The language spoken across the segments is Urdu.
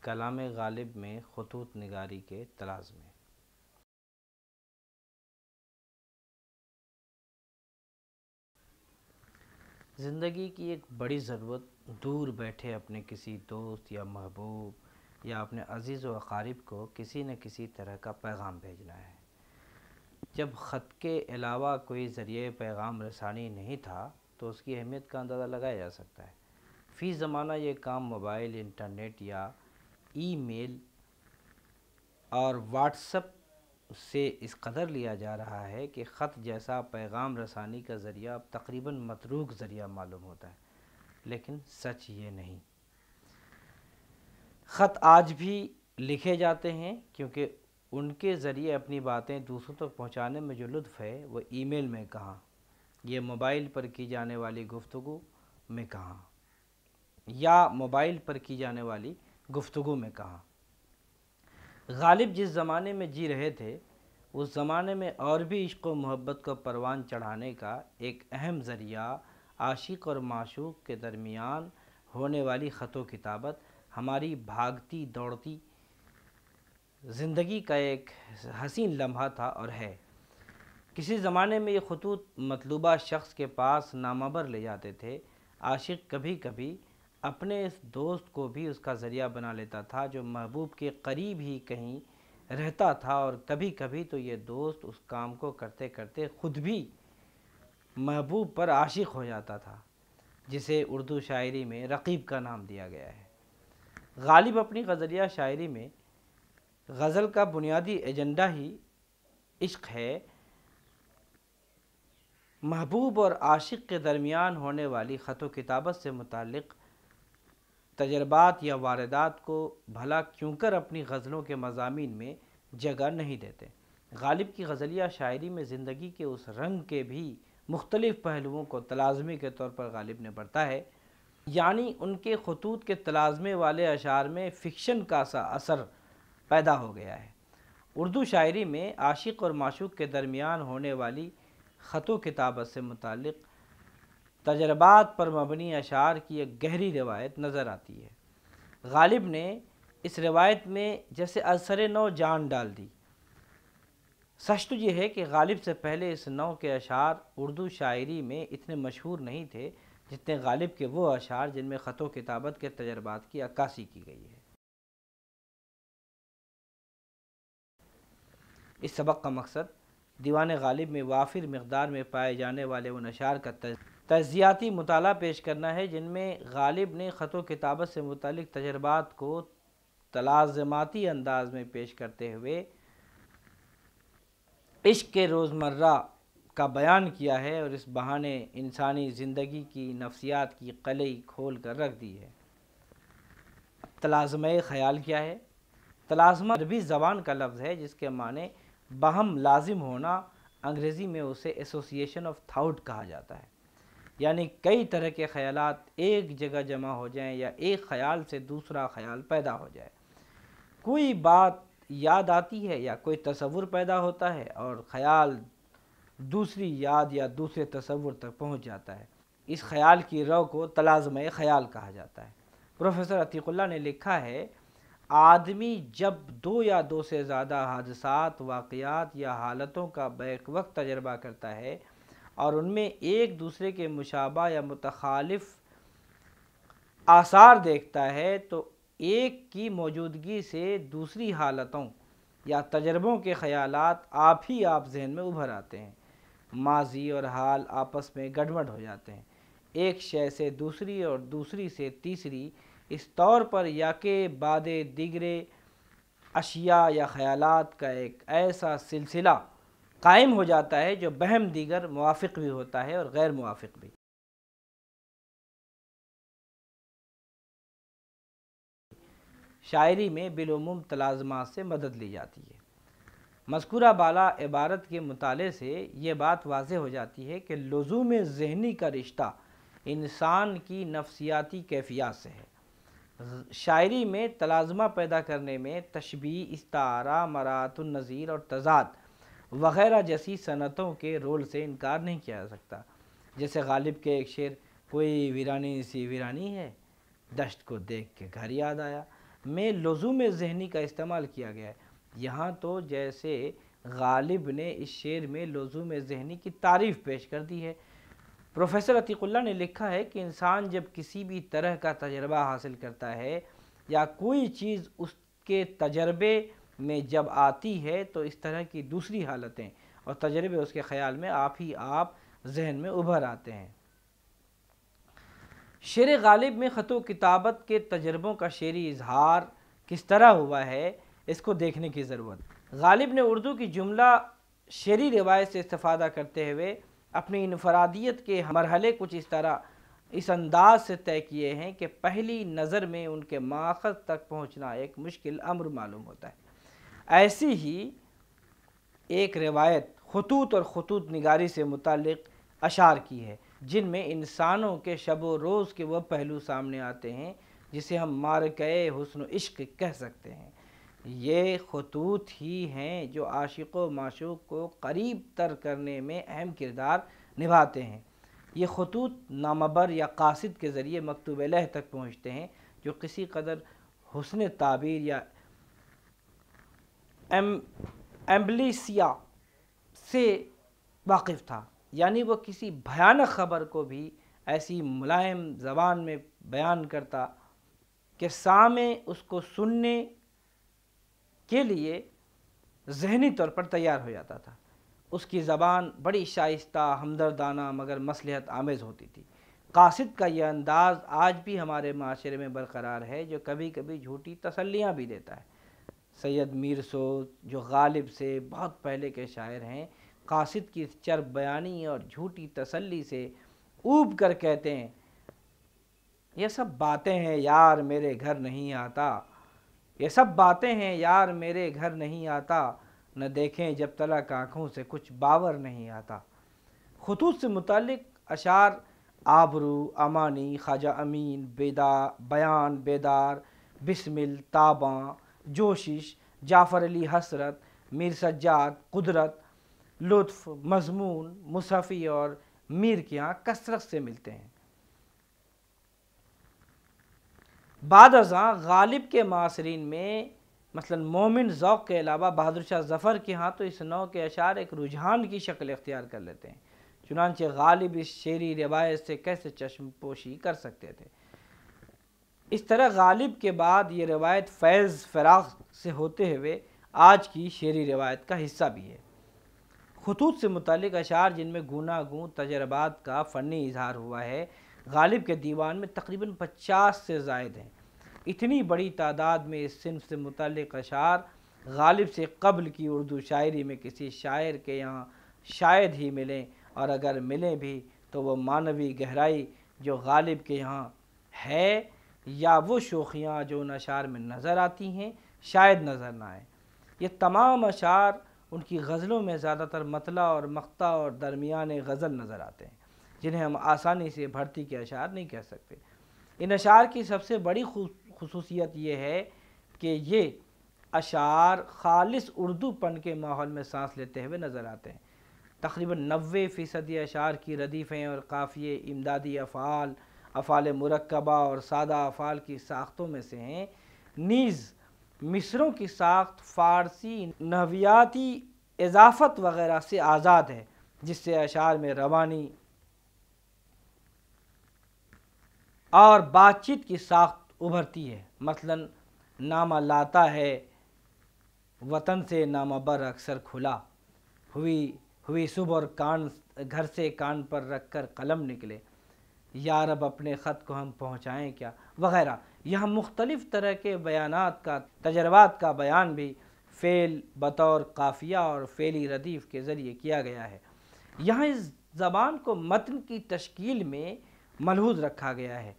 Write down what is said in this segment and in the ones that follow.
کلام غالب میں خطوط نگاری کے تلازمے۔ زندگی کی ایک بڑی ضرورت دور بیٹھے اپنے کسی دوست یا محبوب یا اپنے عزیز و اقارب کو کسی نہ کسی طرح کا پیغام بھیجنا ہے۔ جب خط کے علاوہ کوئی ذریعہ پیغام رسانی نہیں تھا تو اس کی اہمیت کا اندازہ لگایا جا سکتا ہے۔ فی زمانہ یہ کام موبائل، انٹرنیٹ یا ای میل اور واٹس ایپ سے اس قدر لیا جا رہا ہے کہ خط جیسا پیغام رسانی کا ذریعہ اب تقریباً متروک ذریعہ معلوم ہوتا ہے، لیکن سچ یہ نہیں۔ خط آج بھی لکھے جاتے ہیں کیونکہ ان کے ذریعے اپنی باتیں دوسروں تک پہنچانے میں جو لطف ہے وہ ای میل میں کہاں، یہ موبائل پر کی جانے والی گفتگو میں کہاں، یا موبائل پر کی جانے والی گفتگو میں کہاں۔ غالب جس زمانے میں جی رہے تھے اس زمانے میں اور بھی عشق و محبت کو پروان چڑھانے کا ایک اہم ذریعہ عاشق اور معشوق کے درمیان ہونے والی خط و کتابت ہماری بھاگتی دوڑتی زندگی کا ایک حسین لمحہ تھا اور ہے۔ کسی زمانے میں یہ خطوط مطلوبہ شخص کے پاس نامبر لے جاتے تھے۔ عاشق کبھی کبھی اپنے اس دوست کو بھی اس کا ذریعہ بنا لیتا تھا جو محبوب کے قریب ہی کہیں رہتا تھا، اور کبھی کبھی تو یہ دوست اس کام کو کرتے کرتے خود بھی محبوب پر عاشق ہو جاتا تھا، جسے اردو شاعری میں رقیب کا نام دیا گیا ہے۔ غالب اپنی غزلیہ شاعری میں غزل کا بنیادی ایجنڈا ہی عشق ہے۔ محبوب اور عاشق کے درمیان ہونے والی خط و کتابت سے متعلق تجربات یا واردات کو بھلا کیوں کر اپنی غزلوں کے مضامین میں جگہ نہیں دیتے۔ غالب کی غزلیہ شاعری میں زندگی کے اس رنگ کے بھی مختلف پہلوؤں کو تلازمے کے طور پر غالب نے برتا ہے، یعنی ان کے خطوط کے تلازمے والے اشعار میں فکشن کا سا اثر پیدا ہو گیا ہے۔ اردو شاعری میں عاشق اور معشوق کے درمیان ہونے والی خط و کتابت سے متعلق تجربات پر مبنی اشعار کی ایک گہری روایت نظر آتی ہے۔ غالب نے اس روایت میں جیسے ازسر نو جان ڈال دی۔ سچ تو یہ ہے کہ غالب سے پہلے اس نوع کے اشعار اردو شاعری میں اتنے مشہور نہیں تھے جتنے غالب کے وہ اشعار جن میں خط و کتابت کے تجربات کی عکاسی کی گئی ہے۔ اس سبق کا مقصد دیوان غالب میں وافر مقدار میں پائے جانے والے ان اشعار کا تجزیاتی مطالعہ پیش کرنا ہے جن میں غالب نے خط و کتابت سے متعلق تجربات کو تلازماتی انداز میں پیش کرتے ہوئے عشق کے روزمرہ کا بیان کیا ہے اور اس بہانے انسانی زندگی کی نفسیات کی قلعی کھول کر رکھ دی ہے۔ تلازمہ خیال کیا ہے؟ تلازمہ عربی زبان کا لفظ ہے جس کے معنی باہم لازم ہونا، انگریزی میں اسے ایسوسیشن آف تھاٹ کہا جاتا ہے، یعنی کئی طرح کے خیالات ایک جگہ جمع ہو جائیں یا ایک خیال سے دوسرا خیال پیدا ہو جائے۔ کوئی بات یاد آتی ہے یا کوئی تصور پیدا ہوتا ہے اور خیال دوسری یاد یا دوسرے تصور تک پہنچ جاتا ہے، اس خیال کی رو کو تلازمہ خیال کہا جاتا ہے۔ پروفیسر عتیق اللہ نے لکھا ہے، آدمی جب دو یا دو سے زیادہ حادثات، واقعات یا حالتوں کا بیک وقت تجربہ کرتا ہے اور ان میں ایک دوسرے کے مشابہ یا متخالف آثار دیکھتا ہے تو ایک کی موجودگی سے دوسری حالتوں یا تجربوں کے خیالات آپ ہی آپ ذہن میں ابھر آتے ہیں۔ ماضی اور حال آپس میں گڑبڑ ہو جاتے ہیں، ایک شے سے دوسری اور دوسری سے تیسری، اس طور پر یا کہ بعد دیگرے اشیاء یا خیالات کا ایک ایسا سلسلہ قائم ہو جاتا ہے جو بہم دیگر موافق بھی ہوتا ہے اور غیر موافق بھی۔ شاعری میں بالعموم تلازمات سے مدد لی جاتی ہے۔ مذکورہ بالا عبارت کے مطالعے سے یہ بات واضح ہو جاتی ہے کہ لزوم ذہنی کا رشتہ انسان کی نفسیاتی کیفیات سے ہے۔ شاعری میں تلازمہ پیدا کرنے میں تشبیہ، استعارہ، مراعات النظیر اور تضاد وغیرہ جیسی صنعتوں کے رول سے انکار نہیں کیا جا سکتا۔ جیسے غالب کے ایک شعر، کوئی ویرانی سی ویرانی ہے، دشت کو دیکھ کے گھر یاد آیا، میں لزوم ذہنی کا استعمال کیا گیا ہے۔ یہاں تو جیسے غالب نے اس شعر میں لزوم ذہنی کی تعریف پیش کر دی ہے۔ پروفیسر عتیق اللہ نے لکھا ہے کہ انسان جب کسی بھی طرح کا تجربہ حاصل کرتا ہے یا کوئی چیز اس کے تجربے میں جب آتی ہے تو اس طرح کی دوسری حالتیں اور تجربے اس کے خیال میں آپ ذہن میں ابھر آتے ہیں۔ شعر غالب میں خط و کتابت کے تجربوں کا شعری اظہار کس طرح ہوا ہے، اس کو دیکھنے کی ضرورت۔ غالب نے اردو کی جملہ شعری روایت سے استفادہ کرتے ہوئے اپنی انفرادیت کے مرحلے کچھ اس انداز سے طے کیے ہیں کہ پہلی نظر میں ان کے ماخذ تک پہنچنا ایک مشکل امر معلوم ہوتا ہے۔ ایسی ہی ایک روایت خطوط اور خطوط نگاری سے متعلق اشعار کی ہے، جن میں انسانوں کے شب و روز کے وہ پہلو سامنے آتے ہیں جسے ہم معرکہ حسن و عشق کہہ سکتے ہیں۔ یہ خطوط ہی ہیں جو عاشق و معشوق کو قریب تر کرنے میں اہم کردار نبھاتے ہیں۔ یہ خطوط نامبر یا قاصد کے ذریعے مکتوب لوح تک پہنچتے ہیں، جو کسی قدر حسن تعبیر یا ایمبلیسیا سے واقف تھا، یعنی وہ کسی بھیانک خبر کو بھی ایسی ملائم زبان میں بیان کرتا کہ سامع اس کو سننے کے لیے ذہنی طور پر تیار ہو جاتا تھا۔ اس کی زبان بڑی شائستہ، ہمدردانہ مگر مصلحت آمیز ہوتی تھی۔ قاصد کا یہ انداز آج بھی ہمارے معاشرے میں برقرار ہے، جو کبھی کبھی جھوٹی تسلیاں بھی دیتا ہے۔ سید میر سوز جو غالب سے بہت پہلے کے شاعر ہیں، قاصد کی چرب بیانی اور جھوٹی تسلی سے اوب کر کہتے ہیں، یہ سب باتیں ہیں یار میرے گھر نہیں آتا، یہ سب باتیں ہیں یار میرے گھر نہیں آتا، نہ دیکھیں جب تلک آنکھوں سے کچھ باور نہیں آتا۔ خطوط سے متعلق اشعار آبرو، امانی، خواجہ امین، بیان، بیدار، بسمل، تاباں، جوشش، جعفر علی حسرت، میر سجاد، قدرت، لطف، مضمون، مصحفی اور میر کے ہاں کثرت سے ملتے ہیں۔ بعد ازاں غالب کے معاصرین میں مثلا مومن ذوق کے علاوہ بہادر شاہ ظفر کے ہاں تو اس نوع کے اشعار ایک رجحان کی شکل اختیار کر لیتے ہیں۔ چنانچہ غالب اس شعری روایت سے کیسے چشم پوشی کر سکتے تھے۔ اس طرح غالب کے بعد یہ روایت فیض فراغ سے ہوتے ہوئے آج کی شعری روایت کا حصہ بھی ہے۔ خطوط سے متعلق اشعار جن میں گوناگوں تجربات کا فنی اظہار ہوا ہے، غالب کے دیوان میں تقریباً 50 سے زائد ہیں۔ اتنی بڑی تعداد میں اس صنف سے متعلق اشعار غالب سے قبل کی اردو شاعری میں کسی شاعر کے یہاں شاید ہی ملیں، اور اگر ملیں بھی تو وہ معنوی گہرائی جو غالب کے یہاں ہے یا وہ شوخیاں جو ان اشعار میں نظر آتی ہیں شاید نظر نہ آئیں۔ یہ تمام اشعار ان کی غزلوں میں زیادہ تر مطلع اور مقطع اور درمیان غزل نظر آتے ہیں، جنہیں ہم آسانی سے بھرتی کے اشعار نہیں کہہ سکتے۔ ان اشعار کی سب سے بڑی خصوصیت یہ ہے کہ یہ اشعار خالص اردو پن کے ماحول میں سانس لیتے ہوئے نظر آتے ہیں۔ تقریباً 90% اشعار کی ردیفیں اور قافیے امدادی افعال، افعال مرکبہ اور سادہ افعال کی ساختوں میں سے ہیں، نیز مصروں کی ساخت فارسی نحویاتی اضافت وغیرہ سے آزاد ہے، جس سے اشعار میں روانی اور بات چیت کی ساخت ابھرتی ہے۔ مثلا نامہ لاتا ہے وطن سے نامہ بر اکثر کھلا، ہوئی صبح اور گھر سے کان پر رکھ کر قلم نکلے، یا رب اپنے خط کو ہم پہنچائیں کیا، وغیرہ۔ یہاں مختلف طرح کے بیانات کا تجربات کا بیان بھی فعل بطور قافیہ اور فعلی ردیف کے ذریعے کیا گیا ہے۔ یہاں اس زبان کو متن کی تشکیل میں ملحوظ رکھا گیا ہے،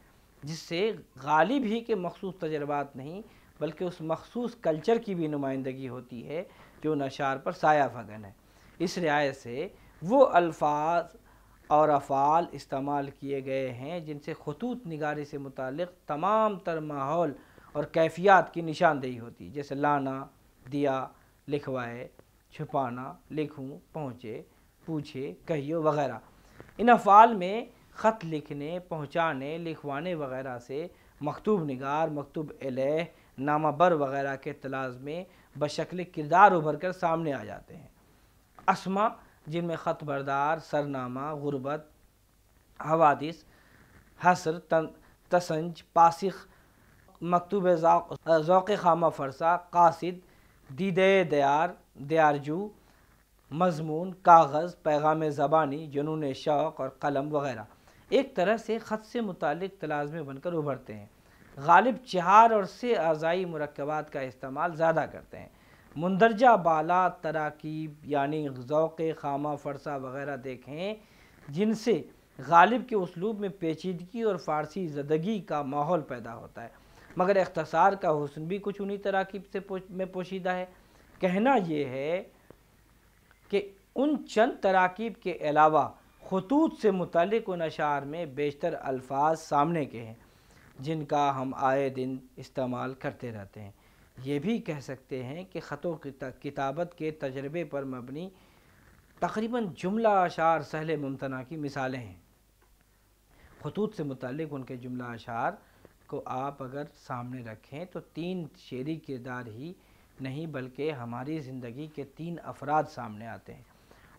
جس سے غالب ہی کے مخصوص تجربات نہیں بلکہ اس مخصوص کلچر کی بھی نمائندگی ہوتی ہے جو ان اشعار پر سایہ فگن ہے۔ اس رعایت سے وہ الفاظ اور افعال استعمال کیے گئے ہیں جن سے خطوط نگاری سے متعلق تمام تر ماحول اور کیفیات کی نشاندہی ہوتی، جیسے لانا، دیا، لکھوائے، چھپانا، لکھوں، پہنچے، پوچھے، کہیو وغیرہ۔ ان افعال میں خط لکھنے، پہنچانے، لکھوانے وغیرہ سے مکتوب نگار، مکتوب الیہ، نامہ بر وغیرہ کے طلاز میں بشکل کردار ابھر کر سامنے آ جاتے ہیں۔ اسما جن میں خط بردار، سرنامہ، غربت، حوادث، حسر، تسنج، پاسخ، مکتوب ذوق خامہ فرسا، قاصد، دیدے دیار، دیارجو، مضمون، کاغذ، پیغام زبانی، جنون شوق اور قلم وغیرہ ایک طرح سے خط سے متعلق طلاسمیں بن کر ابھرتے ہیں۔ غالب 4 اور 6 اعضائی مرکبات کا استعمال زیادہ کرتے ہیں۔ مندرجہ بالا تراکیب یعنی ذوق خامہ فرسا وغیرہ دیکھیں جن سے غالب کے اسلوب میں پیچیدگی اور فارسی زدگی کا ماحول پیدا ہوتا ہے، مگر اختصار کا حسن بھی کچھ انہی تراکیب میں پوشیدہ ہے۔ کہنا یہ ہے کہ ان چند تراکیب کے علاوہ خطوط سے متعلق ان اشعار میں بیشتر الفاظ سامنے کے ہیں جن کا ہم آئے دن استعمال کرتے رہتے ہیں۔ یہ بھی کہہ سکتے ہیں کہ خط و کتابت کے تجربے پر مبنی تقریباً جملہ اشعار سہل ممتنع کی مثالیں ہیں۔ خطوط سے متعلق ان کے جملہ اشعار کو آپ اگر سامنے رکھیں تو 3 شعری کردار ہی نہیں بلکہ ہماری زندگی کے 3 افراد سامنے آتے ہیں۔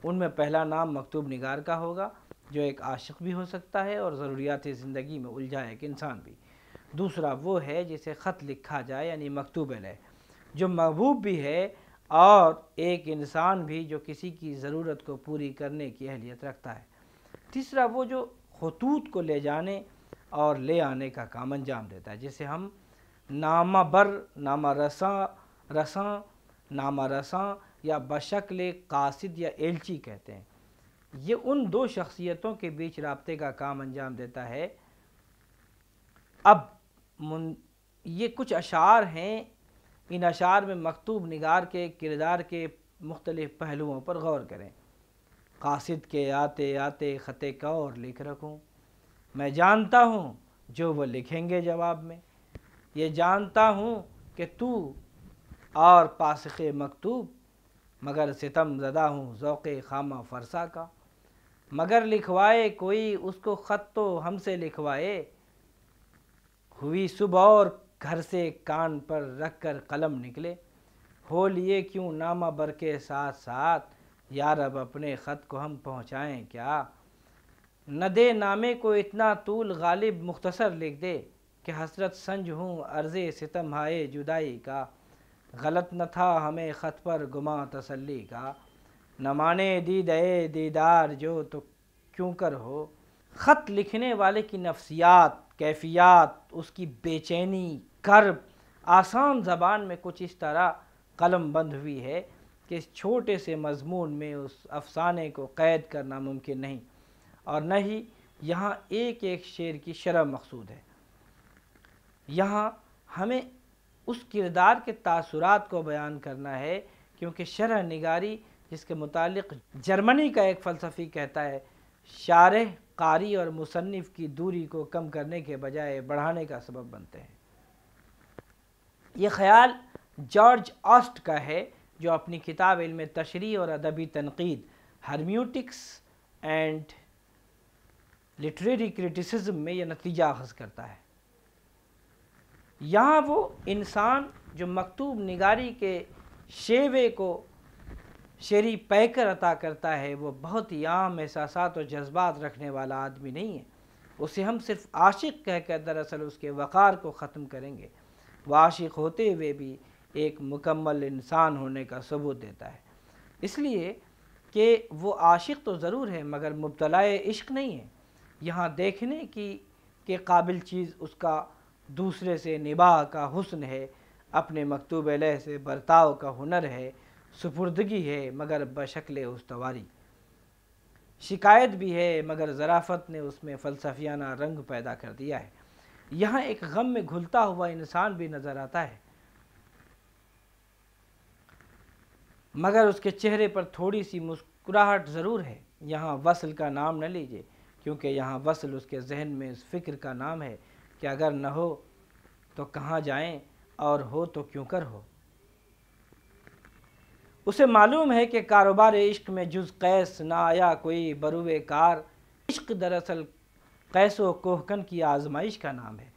ان میں پہلا نام مکتوب نگار کا ہوگا جو ایک عاشق بھی ہو سکتا ہے اور ضروریات زندگی میں الجھا ایک انسان بھی۔ دوسرا وہ ہے جسے خط لکھا جائے یعنی مکتوب علیہ جو محبوب بھی ہے اور ایک انسان بھی جو کسی کی ضرورت کو پوری کرنے کی اہلیت رکھتا ہے۔ تیسرا وہ جو خطوط کو لے جانے اور لے آنے کا کام انجام دیتا ہے جسے ہم نامہ بر، نامہ رساں، نامہ رساں یا بشکل قاصد یا ایلچی کہتے ہیں۔ یہ ان 2 شخصیتوں کے بیچ رابطے کا کام انجام دیتا ہے۔ اب یہ کچھ اشعار ہیں، ان اشعار میں مکتوب نگار کے کردار کے مختلف پہلوؤں پر غور کریں۔ قاصد کے آتے آتے خط کور لکھ رکھوں، میں جانتا ہوں جو وہ لکھیں گے جواب میں، یہ جانتا ہوں کہ تو اور پاسخ مکتوب، مگر ستم زدہ ہوں ذوق خامہ فرسا کا، مگر لکھوائے کوئی اس کو خط تو ہم سے لکھوائے، ہوئی صبح اور گھر سے کان پر رکھ کر قلم نکلے، ہو لیے کیوں نامہ بر کے ساتھ ساتھ، یا رب اپنے خط کو ہم پہنچائیں کیا، نہ دے نامے کو اتنا طول غالب مختصر لکھ دے، کہ حسرت سنج ہوں عرض ستم ہائے جدائی کا، غلط نہ تھا ہمیں خط پر گماں تسلی کا، نہ مانے دیدے دیدار جو تو کیوں کر ہو۔ خط لکھنے والے کی نفسیات، کیفیات، اس کی بے چینی، کرب آسان زبان میں کچھ اس طرح قلم بند ہوئی ہے کہ اس چھوٹے سے مضمون میں اس افسانے کو قید کرنا ممکن نہیں، اور نہ ہی یہاں ایک ایک شعر کی شرح مقصود ہے۔ یہاں ہمیں اس کردار کے تاثرات کو بیان کرنا ہے، کیونکہ شرح نگاری جس کے متعلق جرمنی کا ایک فلسفی کہتا ہے شارح قاری اور مصنف کی دوری کو کم کرنے کے بجائے بڑھانے کا سبب بنتے ہیں۔ یہ خیال جارج آسٹ کا ہے جو اپنی کتاب علم تشریح اور ادبی تنقید ہرمیوٹکس اینڈ لٹریری کرٹیسزم میں یہ نتیجہ اخذ کرتا ہے۔ یہاں وہ انسان جو مکتوب نگاری کے شیوے کو شعری پیکر عطا کرتا ہے وہ بہت ہی عام احساسات اور جذبات رکھنے والا آدمی نہیں ہے، اسے ہم صرف عاشق کہہ کر دراصل اس کے وقار کو ختم کریں گے۔ وہ عاشق ہوتے ہوئے بھی ایک مکمل انسان ہونے کا ثبوت دیتا ہے، اس لیے کہ وہ عاشق تو ضرور ہے مگر مبتلا عشق نہیں ہے۔ یہاں دیکھنے کی کہ قابل چیز اس کا دوسرے سے نباہ کا حسن ہے، اپنے مکتوب علیہ سے برتاؤ کا ہنر ہے، سپردگی ہے مگر بشکل استواری، شکایت بھی ہے مگر ظرافت نے اس میں فلسفیانہ رنگ پیدا کر دیا ہے۔ یہاں ایک غم میں گھلتا ہوا انسان بھی نظر آتا ہے، مگر اس کے چہرے پر تھوڑی سی مسکراہٹ ضرور ہے۔ یہاں وصل کا نام نہ لیجیے، کیونکہ یہاں وصل اس کے ذہن میں اس فکر کا نام ہے کہ اگر نہ ہو تو کہاں جائیں اور ہو تو کیوں کر ہو۔ اسے معلوم ہے کہ کاروبار عشق میں جز قیس نہ آیا کوئی بروئے کار، عشق دراصل قیس و کوہکن کی آزمائش کا نام ہے۔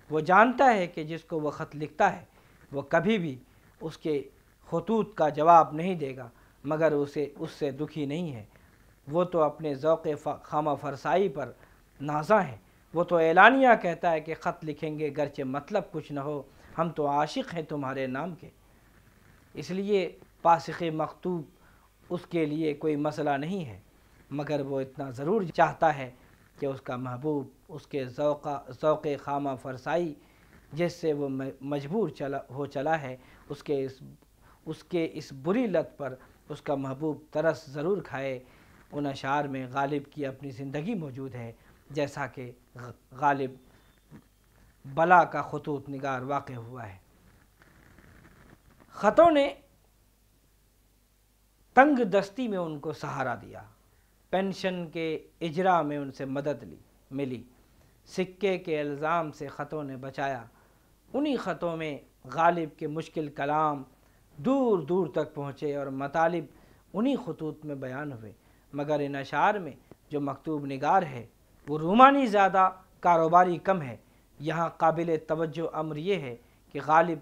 وہ جانتا ہے کہ جس کو وہ خط لکھتا ہے وہ کبھی بھی اس کے خطوط کا جواب نہیں دے گا مگر اسے اس سے دکھی نہیں ہے۔ وہ تو اپنے ذوق خامہ فرسائی پر نازاں ہے۔ وہ تو اعلانیہ کہتا ہے کہ خط لکھیں گے گرچہ مطلب کچھ نہ ہو، ہم تو عاشق ہیں تمہارے نام کے۔ اس لیے پاسخ مکتوب اس کے لیے کوئی مسئلہ نہیں ہے، مگر وہ اتنا ضرور چاہتا ہے کہ اس کا محبوب اس کے ذوق خامہ فرسائی جس سے وہ مجبور ہو چلا ہے، اس کے اس بری لت پر اس کا محبوب ترس ضرور کھائے۔ ان اشعار میں غالب کی اپنی زندگی موجود ہے، جیسا کہ غالب بلا کا خطوط نگار واقع ہوا ہے۔ خطوں نے تنگ دستی میں ان کو سہارا دیا، پینشن کے اجرا میں ان سے مدد ملی، سکے کے الزام سے خطوں نے بچایا۔ انہی خطوں میں غالب کے مشکل کلام دور دور تک پہنچے اور مطالب انہی خطوط میں بیان ہوئے، مگر ان اشعار میں جو مکتوب نگار ہے وہ رومانی زیادہ، کاروباری کم ہے۔ یہاں قابل توجہ امر یہ ہے کہ غالب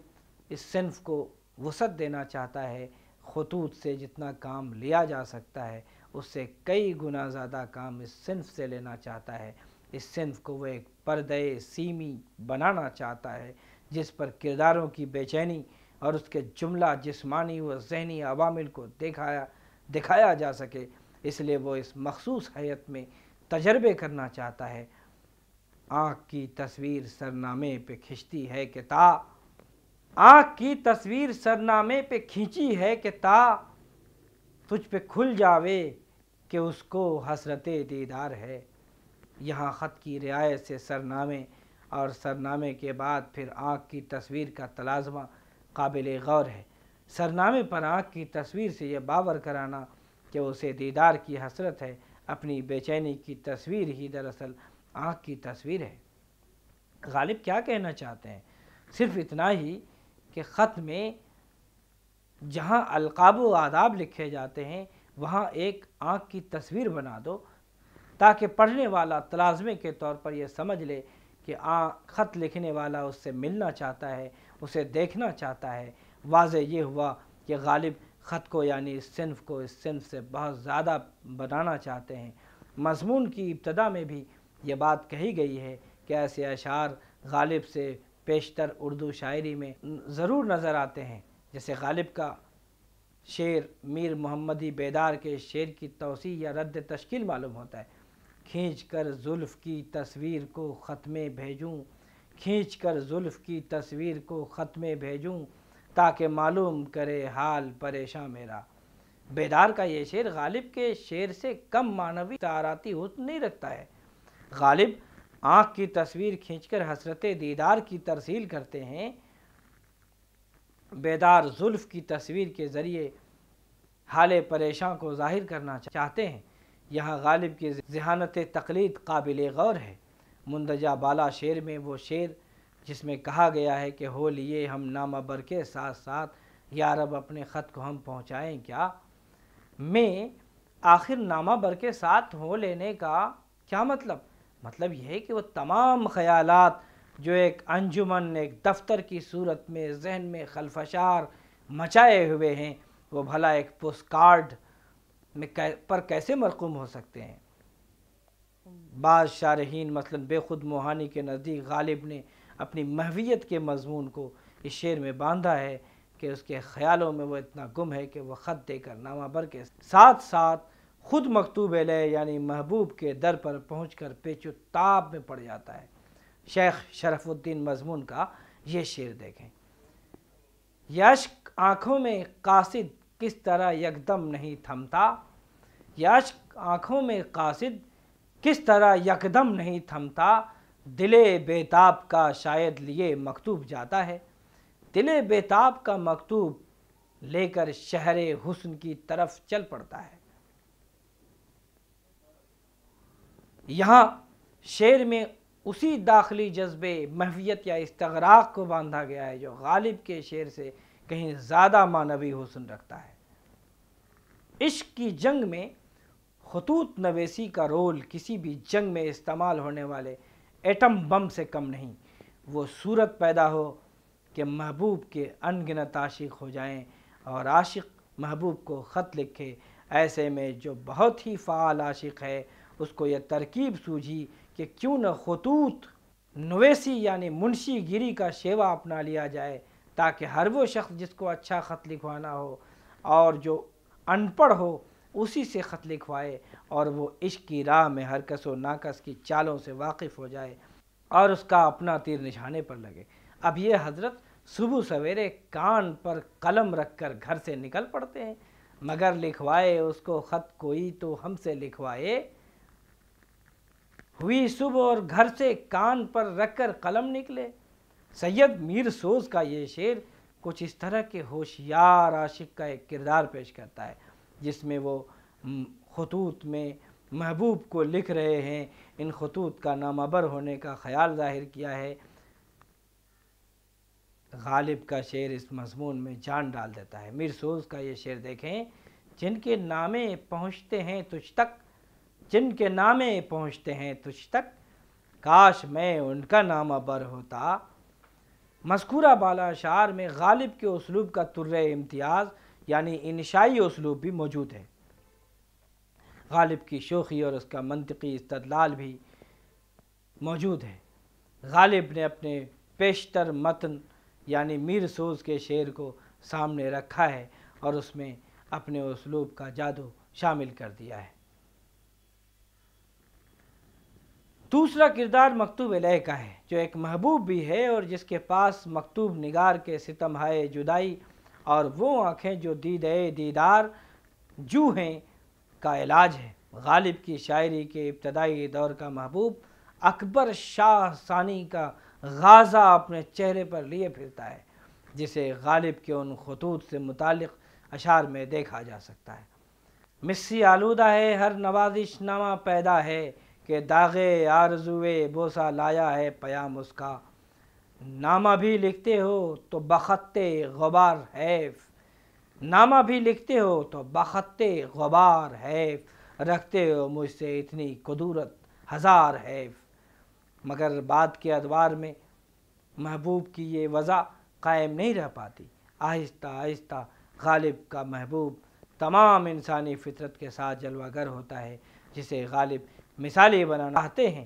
اس صنف کو وسعت دینا چاہتا ہے، خطوط سے جتنا کام لیا جا سکتا ہے اس سے کئی گنا زیادہ کام اس صنف سے لینا چاہتا ہے۔ اس صنف کو وہ ایک پردہ سیمی بنانا چاہتا ہے جس پر کرداروں کی بے چینی اور اس کے جملہ جسمانی و ذہنی عوامل کو دکھایا جا سکے۔ اس لیے وہ اس مخصوص حیت میں تجربے کرنا چاہتا ہے۔ آنکھ کی تصویر سرنامے پہ کھنچتی ہے کہ آنکھ کی تصویر سرنامے پہ کھینچی ہے کہ تجھ پہ کھل جاوے کہ اس کو حسرت دیدار ہے۔ یہاں خط کی رعایت سے سرنامے اور سرنامے کے بعد پھر آنکھ کی تصویر کا تلازمہ قابل غور ہے۔ سرنامے پر آنکھ کی تصویر سے یہ باور کرانا کہ اسے دیدار کی حسرت ہے، اپنی بے چینی کی تصویر ہی دراصل آنکھ کی تصویر ہے۔ غالب کیا کہنا چاہتے ہیں؟ صرف اتنا ہی کہ خط میں جہاں القاب و آداب لکھے جاتے ہیں وہاں ایک آنکھ کی تصویر بنا دو تاکہ پڑھنے والا تلازمے کے طور پر یہ سمجھ لے کہ خط لکھنے والا اس سے ملنا چاہتا ہے، اسے دیکھنا چاہتا ہے۔ واضح یہ ہوا کہ غالب خط کو یعنی اس صنف سے بہت زیادہ بنانا چاہتے ہیں۔ مضمون کی ابتدا میں بھی یہ بات کہی گئی ہے کہ ایسے اشعار غالب سے پیشتر اردو شاعری میں ضرور نظر آتے ہیں، جیسے غالب کا شعر میر محمدی بیدار کے شعر کی توسیع یا رد تشکیل معلوم ہوتا ہے۔ کھینچ کر زلف کی تصویر کو خط میں بھیجوں، کھینچ کر زلف کی تصویر کو خط میں بھیجوں، تاکہ معلوم کرے حال پریشاں میرا۔ بیدار کا یہ شعر غالب کے شعر سے کم معنوی تعاراتی حسن نہیں رکھتا ہے۔ غالب آنکھ کی تصویر کھینچ کر حسرت دیدار کی ترسیل کرتے ہیں، بیدار زلف کی تصویر کے ذریعے حال پریشاں کو ظاہر کرنا چاہتے ہیں۔ یہاں غالب کی ذہانت تقلید قابل غور ہے۔ مندرجہ بالا شعر میں وہ شعر جس میں کہا گیا ہے کہ ہو لیے ہم نامہ بر کے ساتھ ساتھ، یا رب اپنے خط کو ہم پہنچائیں کیا، میں آخر نامہ بر کے ساتھ ہو لینے کا کیا مطلب یہ ہے کہ وہ تمام خیالات جو ایک انجمن، ایک دفتر کی صورت میں ذہن میں خلفشار مچائے ہوئے ہیں، وہ بھلا ایک پوسٹ کارڈ پر کیسے مرقوم ہو سکتے ہیں۔ بعض شارحین مثلا بے خود موہانی کے نزدیک غالب نے اپنی محویت کے مضمون کو اس شعر میں باندھا ہے کہ اس کے خیالوں میں وہ اتنا گم ہے کہ وہ خط دے کر نامہ بر کے ساتھ ساتھ خود مکتوب علیہ یعنی محبوب کے در پر پہنچ کر پیچ و تاب میں پڑ جاتا ہے۔ شیخ شرف الدین مضمون کا یہ شعر دیکھیں: یہ اشک آنکھوں میں قاصد کس طرح یکدم نہیں تھمتا، یہ اشک آنکھوں میں قاصد کس طرح یکدم نہیں تھمتا، دل بیتاب کا شاید لیے مکتوب جاتا ہے، دل بیتاب کا مکتوب لے کر شہر حسن کی طرف چل پڑتا ہے۔ یہاں شعر میں اسی داخلی جذبے محویت یا استغراق کو باندھا گیا ہے جو غالب کے شعر سے کہیں زیادہ معنوی حسن رکھتا ہے۔ عشق کی جنگ میں خطوط نویسی کا رول کسی بھی جنگ میں استعمال ہونے والے ایٹم بم سے کم نہیں۔ وہ صورت پیدا ہو کہ محبوب کے انگنت عاشق ہو جائیں اور عاشق محبوب کو خط لکھے۔ ایسے میں جو بہت ہی فعال عاشق ہے اس کو یہ ترکیب سوجھی کہ کیوں نہ خطوط نویسی یعنی منشی گیری کا شیوا اپنا لیا جائے، تاکہ ہر وہ شخص جس کو اچھا خط لکھوانا ہو اور جو ان پڑھ ہو اسی سے خط لکھوائے، اور وہ عشق کی راہ میں ہر کس و ناکس کی چالوں سے واقف ہو جائے اور اس کا اپنا تیر نشانے پر لگے۔ اب یہ حضرت صبح سویرے کان پر قلم رکھ کر گھر سے نکل پڑتے ہیں، مگر لکھوائے اس کو خط کوئی تو ہم سے لکھوائے۔ ہوئی صبح اور گھر سے کان پر رکھ کر قلم نکلے۔ سید میر سوز کا یہ شعر کچھ اس طرح کے ہوشیار عاشق کا ایک کردار پیش کرتا ہے، جس میں وہ خطوط میں محبوب کو لکھ رہے ہیں، ان خطوط کا نامعبر ہونے کا خیال ظاہر کیا ہے۔ غالب کا شعر اس مضمون میں جان ڈال دیتا ہے۔ میر سوز کا یہ شعر دیکھیں: جن کے نامے پہنچتے ہیں تجھ تک، جن کے نامے پہنچتے ہیں تجھ تک، کاش میں ان کا نامہ بر ہوتا۔ مذکورہ بالا اشعار میں غالب کے اسلوب کا طرِ امتیاز یعنی انشائی اسلوب بھی موجود ہے۔ غالب کی شوخی اور اس کا منطقی استدلال بھی موجود ہے۔ غالب نے اپنے پیشتر متن یعنی میر سوز کے شعر کو سامنے رکھا ہے اور اس میں اپنے اسلوب کا جادو شامل کر دیا ہے۔ دوسرا کردار مکتوب الیہ کا ہے، جو ایک محبوب بھی ہے اور جس کے پاس مکتوب نگار کے ستم ہائے جدائی اور وہ آنکھیں جو دیدے دیدار جو ہیں کا علاج ہے۔ غالب کی شاعری کے ابتدائی دور کا محبوب اکبر شاہ ثانی کا غازہ اپنے چہرے پر لیے پھرتا ہے، جسے غالب کے ان خطوط سے متعلق اشعار میں دیکھا جا سکتا ہے۔ مسی آلودہ ہے ہر نوازش نامہ پیدا ہے، کہ داغے آرزوئے بوسہ لایا ہے پیام اس کا۔ نامہ بھی لکھتے ہو تو بخط غبار حیف، نامہ بھی لکھتے ہو تو بخط غبار حیف، رکھتے ہو مجھ سے اتنی کدورت ہزار حیف۔ مگر بعد کے ادوار میں محبوب کی یہ وضع قائم نہیں رہ پاتی۔ آہستہ آہستہ غالب کا محبوب تمام انسانی فطرت کے ساتھ جلوہ گر ہوتا ہے، جسے غالب مثالی بنانا چاہتے ہیں،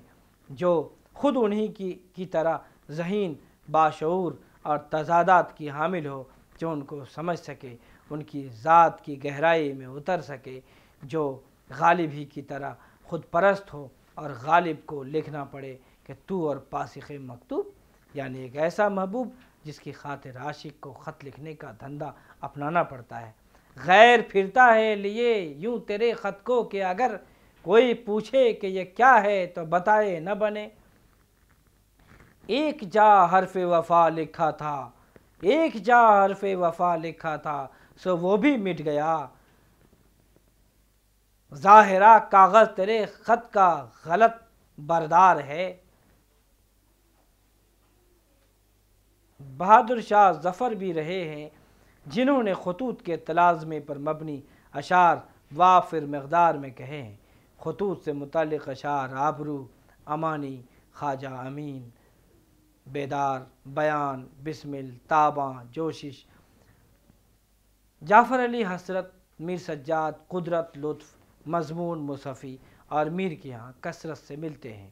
جو خود انہی کی طرح ذہین، باشعور اور تضادات کی حامل ہو، جو ان کو سمجھ سکے، ان کی ذات کی گہرائی میں اتر سکے، جو غالب ہی کی طرح خود پرست ہو اور غالب کو لکھنا پڑے کہ تو اور پاسخ مکتوب، یعنی ایک ایسا محبوب جس کی خاطر عاشق کو خط لکھنے کا دھندا اپنانا پڑتا ہے۔ غیر پھرتا ہے لیے یوں تیرے خط کو کہ اگر کوئی پوچھے کہ یہ کیا ہے تو بتائے نہ بنے۔ ایک جا حرف وفا لکھا تھا، ایک جا حرف وفا لکھا تھا، سو وہ بھی مٹ گیا۔ ظاہرہ کاغذ تیرے خط کا غلط بردار ہے۔ بہادر شاہ ظفر بھی رہے ہیں، جنہوں نے خطوط کے تلازمے پر مبنی اشعار وافر مقدار میں کہے ہیں۔ خطوط سے متعلق اشعار آبرو، امانی، خواجہ امین، بیدار، بیان، بسمل، تاباں، جوشش، جعفر علی حسرت، میر سجاد، قدرت، لطف، مضمون مصحفی اور میر کے ہاں کثرت سے ملتے ہیں۔